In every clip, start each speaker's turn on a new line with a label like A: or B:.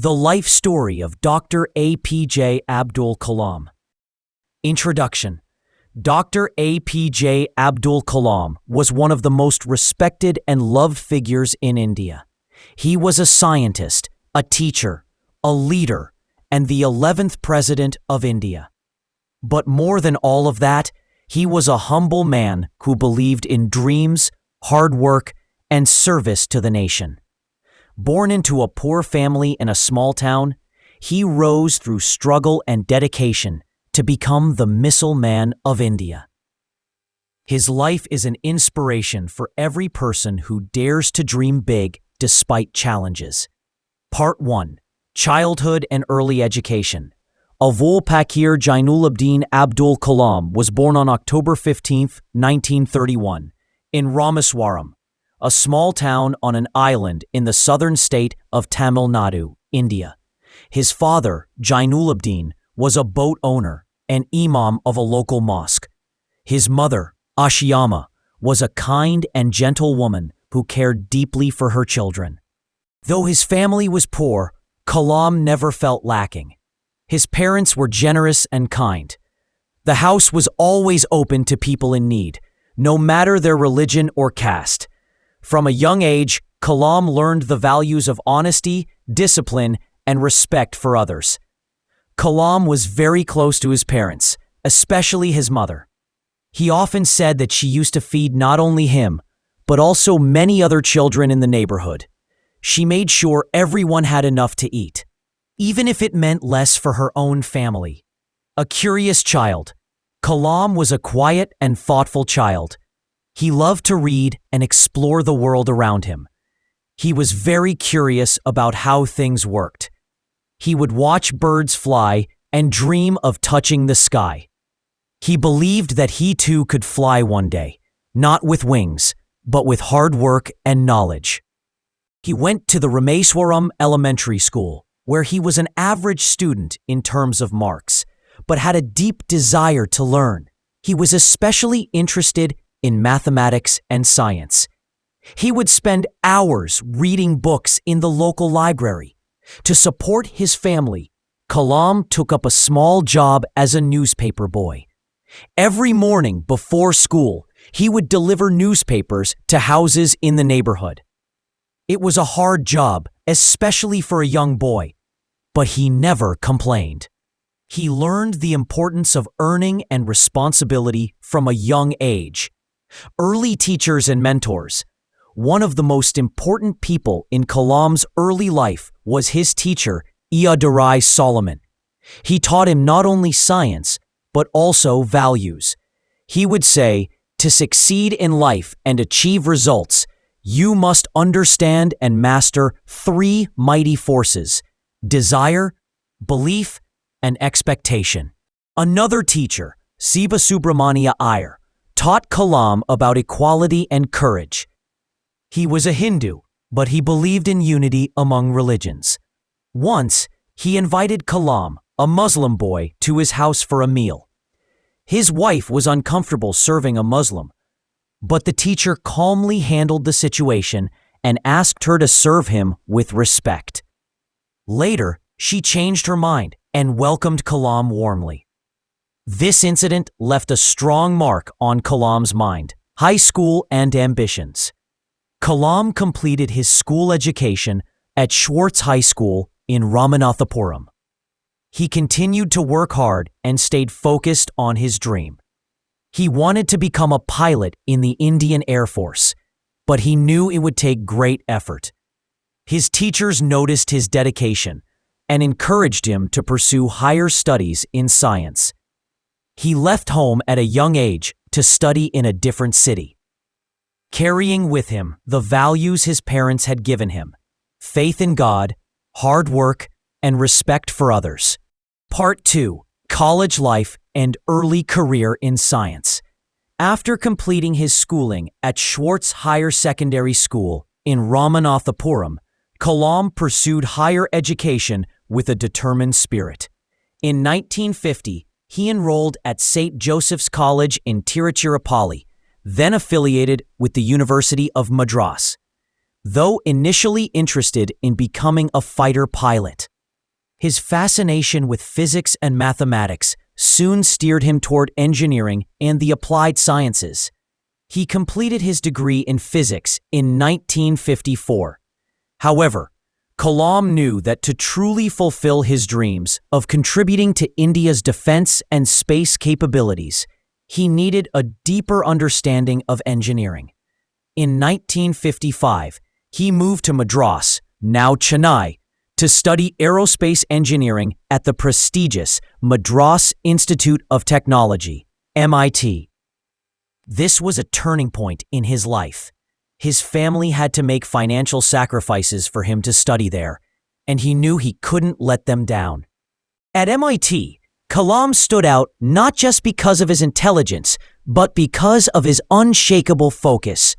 A: The Life Story of Dr. APJ Abdul Kalam. Introduction. Dr. APJ Abdul Kalam was one of the most respected and loved figures in India. He was a scientist, a teacher, a leader, and the 11th President of India. But more than all of that, he was a humble man who believed in dreams, hard work, and service to the nation. Born into a poor family in a small town, he rose through struggle and dedication to become the Missile Man of India. His life is an inspiration for every person who dares to dream big despite challenges. Part 1. Childhood and Early Education. Avul Pakir Jainulabdin Abdul Kalam was born on October 15, 1931, in Rameswaram, a small town on an island in the southern state of Tamil Nadu, India. His father, Jainulabdin, was a boat owner and imam of a local mosque. His mother, Ashiyama, was a kind and gentle woman who cared deeply for her children. Though his family was poor, Kalam never felt lacking. His parents were generous and kind. The house was always open to people in need, no matter their religion or caste. From a young age, Kalam learned the values of honesty, discipline, and respect for others. Kalam was very close to his parents, especially his mother. He often said that she used to feed not only him, but also many other children in the neighborhood. She made sure everyone had enough to eat, even if it meant less for her own family. A curious child, Kalam was a quiet and thoughtful child. He loved to read and explore the world around him. He was very curious about how things worked. He would watch birds fly and dream of touching the sky. He believed that he too could fly one day, not with wings, but with hard work and knowledge. He went to the Rameswaram Elementary School, where he was an average student in terms of marks, but had a deep desire to learn. He was especially interested in mathematics and science. He would spend hours reading books in the local library. To support his family, Kalam took up a small job as a newspaper boy. Every morning before school, he would deliver newspapers to houses in the neighborhood. It was a hard job, especially for a young boy, but he never complained. He learned the importance of earning and responsibility from a young age. Early teachers and mentors. One of the most important people in Kalam's early life was his teacher, Iyadurai Solomon. He taught him not only science, but also values. He would say, to succeed in life and achieve results, you must understand and master three mighty forces: desire, belief, and expectation. Another teacher, Siva Subramania Iyer, taught Kalam about equality and courage. He was a Hindu, but he believed in unity among religions. Once, he invited Kalam, a Muslim boy, to his house for a meal. His wife was uncomfortable serving a Muslim, but the teacher calmly handled the situation and asked her to serve him with respect. Later, she changed her mind and welcomed Kalam warmly. This incident left a strong mark on Kalam's mind, high school, and ambitions. Kalam completed his school education at Schwartz High School in Ramanathapuram. He continued to work hard and stayed focused on his dream. He wanted to become a pilot in the Indian Air Force, but he knew it would take great effort. His teachers noticed his dedication and encouraged him to pursue higher studies in science. He left home at a young age to study in a different city, carrying with him the values his parents had given him: faith in God, hard work, and respect for others. Part 2. College Life and Early Career in Science. After completing his schooling at Schwartz Higher Secondary School in Ramanathapuram, Kalam pursued higher education with a determined spirit. In 1950, he enrolled at St. Joseph's College in Tiruchirappalli, then affiliated with the University of Madras. Though initially interested in becoming a fighter pilot, His fascination with physics and mathematics soon steered him toward engineering and the applied sciences. He completed his degree in physics in 1954. However, Kalam knew that to truly fulfill his dreams of contributing to India's defense and space capabilities, he needed a deeper understanding of engineering. In 1955, he moved to Madras, now Chennai, to study aerospace engineering at the prestigious Madras Institute of Technology, MIT. This was a turning point in his life. His family had to make financial sacrifices for him to study there, and he knew he couldn't let them down. At MIT, Kalam stood out not just because of his intelligence, but because of his unshakable focus.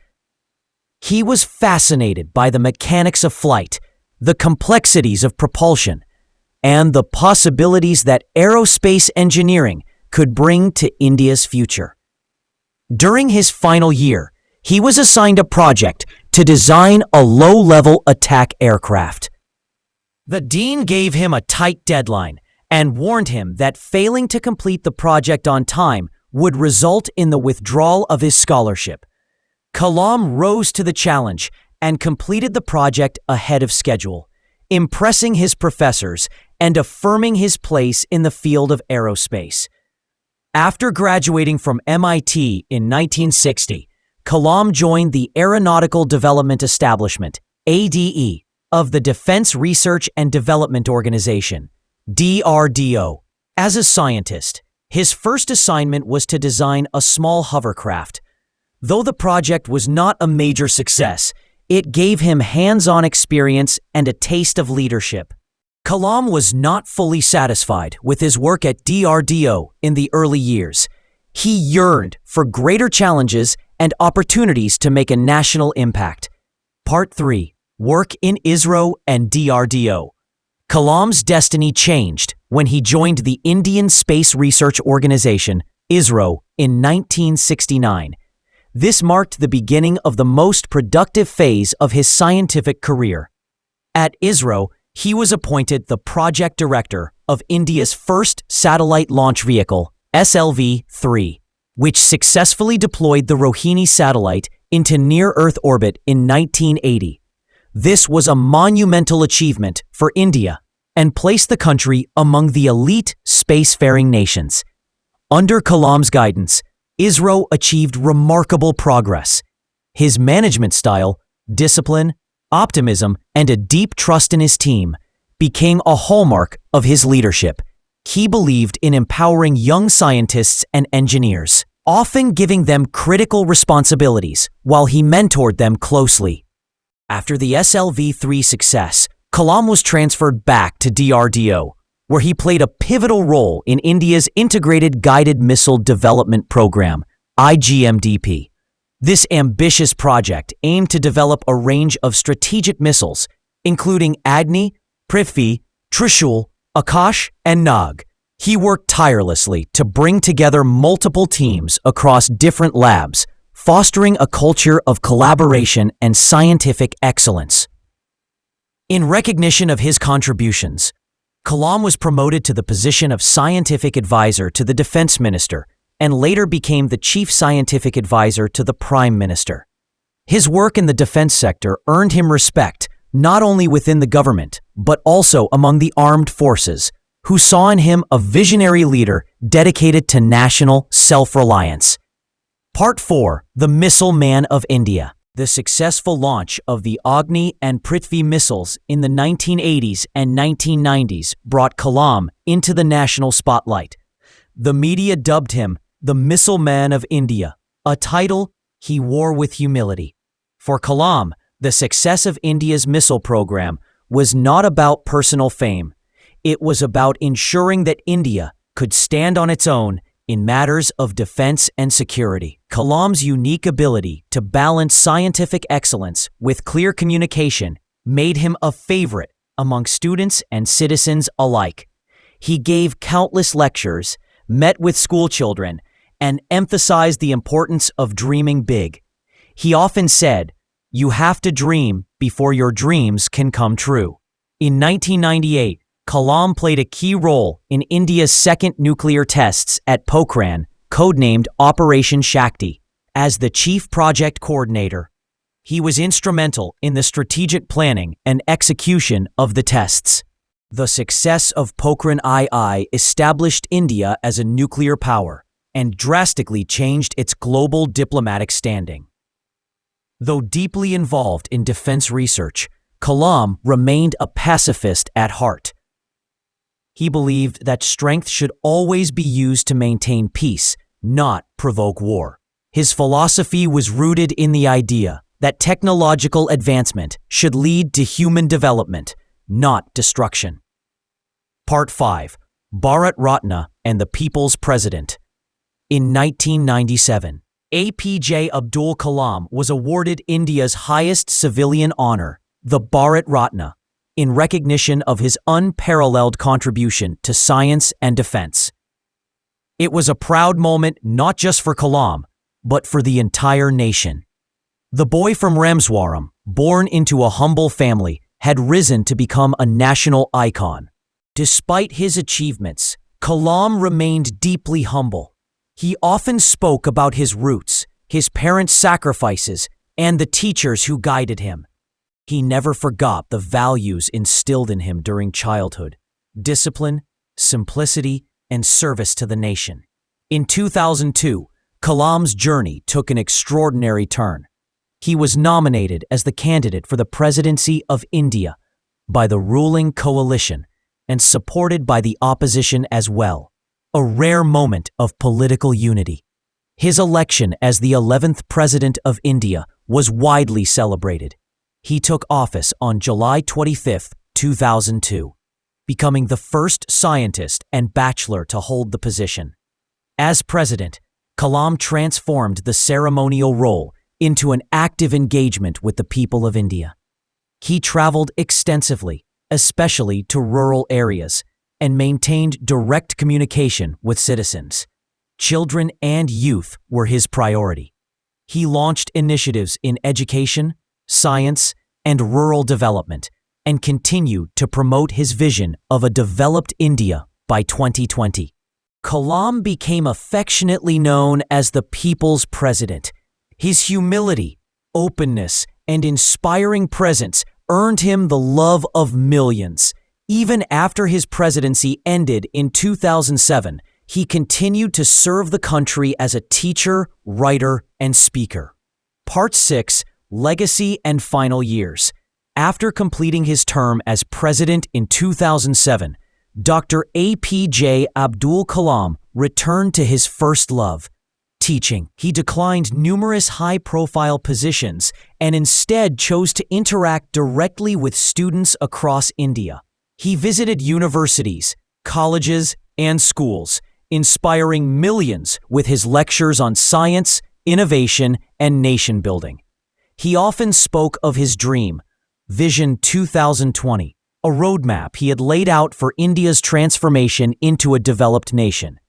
A: He was fascinated by the mechanics of flight, the complexities of propulsion, and the possibilities that aerospace engineering could bring to India's future. During his final year, he was assigned a project to design a low-level attack aircraft. The dean gave him a tight deadline and warned him that failing to complete the project on time would result in the withdrawal of his scholarship. Kalam rose to the challenge and completed the project ahead of schedule, impressing his professors and affirming his place in the field of aerospace. After graduating from MIT in 1960, Kalam joined the Aeronautical Development Establishment, ADE, of the Defense Research and Development Organization, DRDO. As a scientist, his first assignment was to design a small hovercraft. Though the project was not a major success, it gave him hands-on experience and a taste of leadership. Kalam was not fully satisfied with his work at DRDO in the early years. He yearned for greater challenges and opportunities to make a national impact. Part 3. Work in ISRO and DRDO. Kalam's destiny changed when he joined the Indian Space Research Organization, ISRO, in 1969. This marked the beginning of the most productive phase of his scientific career. At ISRO, he was appointed the project director of India's first satellite launch vehicle, SLV-3, which successfully deployed the Rohini satellite into near-Earth orbit in 1980. This was a monumental achievement for India and placed the country among the elite spacefaring nations. Under Kalam's guidance, ISRO achieved remarkable progress. His management style, discipline, optimism, and a deep trust in his team became a hallmark of his leadership. He believed in empowering young scientists and engineers, often giving them critical responsibilities while he mentored them closely. After the SLV-3 success, Kalam was transferred back to DRDO, where he played a pivotal role in India's Integrated Guided Missile Development Program, IGMDP. This ambitious project aimed to develop a range of strategic missiles, including Agni, Prithvi, Trishul, Akash, and Nag. He worked tirelessly to bring together multiple teams across different labs, fostering a culture of collaboration and scientific excellence. In recognition of his contributions, Kalam was promoted to the position of scientific advisor to the defense minister and later became the chief scientific advisor to the prime minister. His work in the defense sector earned him respect not only within the government, but also among the armed forces, who saw in him a visionary leader dedicated to national self-reliance. Part 4. The Missile Man of India. The successful launch of the Agni and Prithvi missiles in the 1980s and 1990s brought Kalam into the national spotlight. The media dubbed him the Missile Man of India, a title he wore with humility. For Kalam, the success of India's missile program was not about personal fame. It was about ensuring that India could stand on its own in matters of defense and security. Kalam's unique ability to balance scientific excellence with clear communication made him a favorite among students and citizens alike. He gave countless lectures, met with school children, and emphasized the importance of dreaming big. He often said, "You have to dream before your dreams can come true." In 1998, Kalam played a key role in India's second nuclear tests at Pokhran, codenamed Operation Shakti. As the chief project coordinator, he was instrumental in the strategic planning and execution of the tests. The success of Pokhran II established India as a nuclear power and drastically changed its global diplomatic standing. Though deeply involved in defense research, Kalam remained a pacifist at heart. He believed that strength should always be used to maintain peace, not provoke war. His philosophy was rooted in the idea that technological advancement should lead to human development, not destruction. Part 5. Bharat Ratna and the People's President. In 1997, APJ Abdul Kalam was awarded India's highest civilian honor, the Bharat Ratna, in recognition of his unparalleled contribution to science and defense. It was a proud moment not just for Kalam, but for the entire nation. The boy from Ramswaram, born into a humble family, had risen to become a national icon. Despite his achievements, Kalam remained deeply humble. He often spoke about his roots, his parents' sacrifices, and the teachers who guided him. He never forgot the values instilled in him during childhood: discipline, simplicity, and service to the nation. In 2002, Kalam's journey took an extraordinary turn. He was nominated as the candidate for the presidency of India by the ruling coalition and supported by the opposition as well, a rare moment of political unity. His election as the 11th President of India was widely celebrated. He took office on July 25, 2002, becoming the first scientist and bachelor to hold the position. As president, Kalam transformed the ceremonial role into an active engagement with the people of India. He traveled extensively, especially to rural areas, and maintained direct communication with citizens. Children and youth were his priority. He launched initiatives in education, science, and rural development, and continued to promote his vision of a developed India by 2020. Kalam became affectionately known as the People's President. His humility, openness, and inspiring presence earned him the love of millions. Even after his presidency ended in 2007, he continued to serve the country as a teacher, writer, and speaker. Part 6. Legacy and Final Years. After completing his term as president in 2007, Dr. APJ Abdul Kalam returned to his first love, teaching. He declined numerous high-profile positions and instead chose to interact directly with students across India. He visited universities, colleges, and schools, inspiring millions with his lectures on science, innovation, and nation-building. He often spoke of his dream, Vision 2020, a roadmap he had laid out for India's transformation into a developed nation.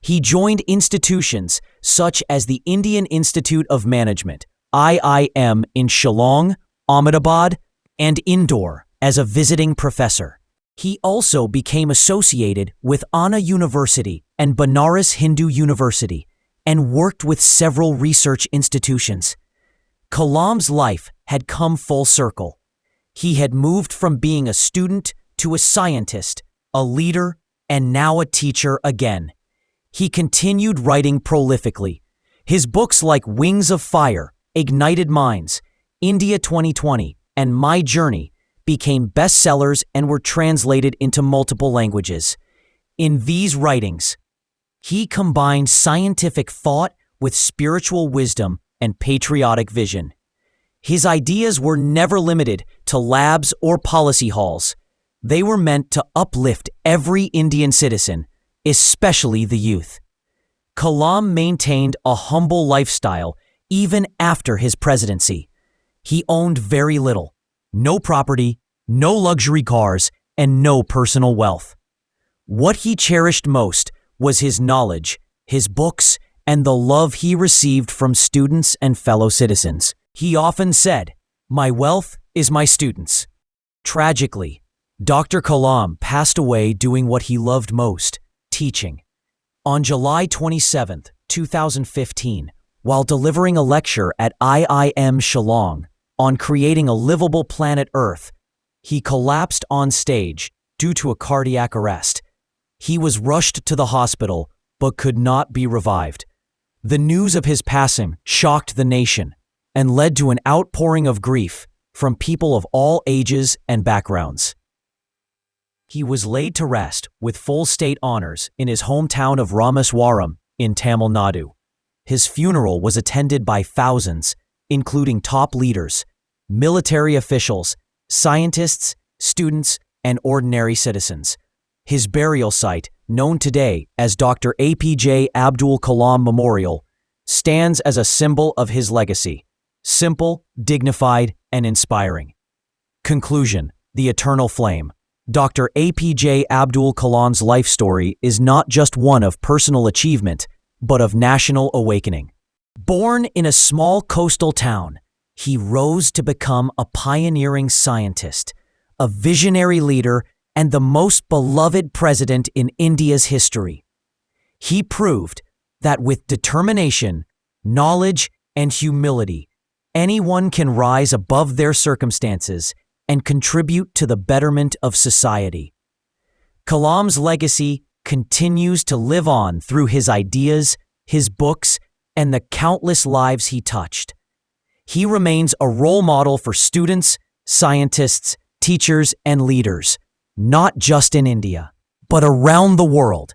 A: He joined institutions such as the Indian Institute of Management, IIM, in Shillong, Ahmedabad, and Indore as a visiting professor. He also became associated with Anna University and Banaras Hindu University and worked with several research institutions. Kalam's life had come full circle. He had moved from being a student to a scientist, a leader, and now a teacher again. He continued writing prolifically. His books like Wings of Fire, Ignited Minds, India 2020, and My Journey became bestsellers and were translated into multiple languages. In these writings, he combined scientific thought with spiritual wisdom and patriotic vision. His ideas were never limited to labs or policy halls. They were meant to uplift every Indian citizen, especially the youth. Kalam maintained a humble lifestyle even after his presidency. He owned very little, no property, no luxury cars, and no personal wealth. What he cherished most was his knowledge, his books, and the love he received from students and fellow citizens. He often said, "My wealth is my students." Tragically, Dr. Kalam passed away doing what he loved most, teaching. On July 27, 2015, while delivering a lecture at IIM Shillong on creating a livable planet Earth, he collapsed on stage due to a cardiac arrest. He was rushed to the hospital but could not be revived. The news of his passing shocked the nation and led to an outpouring of grief from people of all ages and backgrounds. He was laid to rest with full state honors in his hometown of Rameswaram in Tamil Nadu. His funeral was attended by thousands, including top leaders, military officials, scientists, students, and ordinary citizens. His burial site, known today as Dr. APJ Abdul Kalam Memorial, stands as a symbol of his legacy: simple, dignified, and inspiring. Conclusion: the eternal flame. Dr. APJ Abdul Kalam's life story is not just one of personal achievement, but of national awakening. Born in a small coastal town, he rose to become a pioneering scientist, a visionary leader, and the most beloved president in India's history. He proved that with determination, knowledge, and humility, anyone can rise above their circumstances and contribute to the betterment of society. Kalam's legacy continues to live on through his ideas, his books, and the countless lives he touched. He remains a role model for students, scientists, teachers, and leaders, not just in India, but around the world.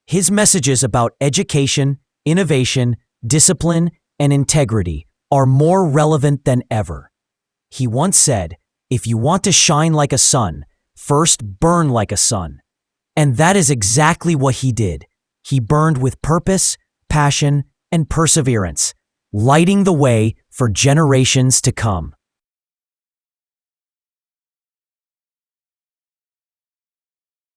A: His messages about education, innovation, discipline, and integrity are more relevant than ever. He once said, "If you want to shine like a sun, first burn like a sun." And that is exactly what he did. He burned with purpose, passion, and perseverance, lighting the way for generations to come.